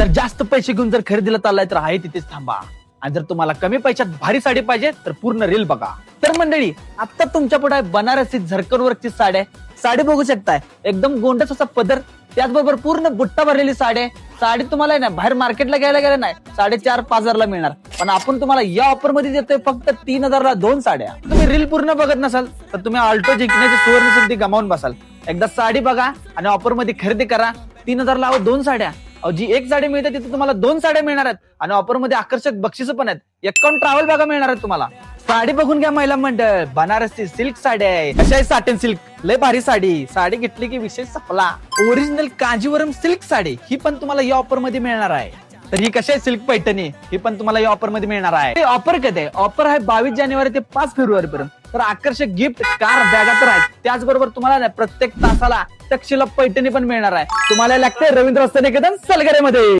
जर जास्त पैसे घेऊन जर खरेदीला चाललाय तर आहे तिथेच थांबा. आणि जर तुम्हाला कमी पैशात भारी साडी पाहिजे तर पूर्ण रील बघा. तर मंडळी, आता तुमच्या पुढे बनारसी झरकन वर्कची साडी आहे. साडी बघू शकताय, एकदम गोंडस असा पदर, त्याचबरोबर पूर्ण बुट्टा भरलेली साडी आहे. साडी तुम्हाला ना बाहेर मार्केटला घ्यायला गेलं नाही 4,500-5,000ला मिळणार, पण आपण तुम्हाला या ऑफर मध्ये देतोय फक्त 3,000ला 2 साड्या. तुम्ही रील पूर्ण बघत नसाल तर तुम्ही ऑल्टो जिंकण्याची सुवर्ण संधी गमावून बसाल. एकदा साडी बघा आणि ऑफर मध्ये खरेदी करा. 3,000ला 2 साड्या. जी एक साडी मिळते तिथे तुम्हाला 2 साड्या मिळणार आहेत आणि ऑफर मध्ये आकर्षक बक्षीस पण आहेत. 51 ट्रॅव्हल बघा मिळणार आहेत तुम्हाला. साडी बघून घ्या महिला मंडळ, बनारसी सिल्क साडी आहे. कशा आहे साटेन सिल्क, लय भारी साडी. साडी घेतली की विषय संपला. ओरिजिनल कांजीवरम सिल्क साडी ही पण तुम्हाला या ऑफर मध्ये मिळणार आहे. तर ही कशी आहे सिल्क पैठणी, ही पण तुम्हाला या ऑफर मध्ये मिळणार आहे. ऑफर कधी आहे? ऑफर आहे 22 जानेवारी ते 5 फेब्रुवारी पर्यंत. तर आकर्षक गिफ्ट, कार, बॅगा तर आहेत. त्याचबरोबर तुम्हाला प्रत्येक तासाला तक्षशिला पैठणी पण मिळणार आहे. तुम्हाला लागते रवींद्र निकेतन सलगरेमध्ये.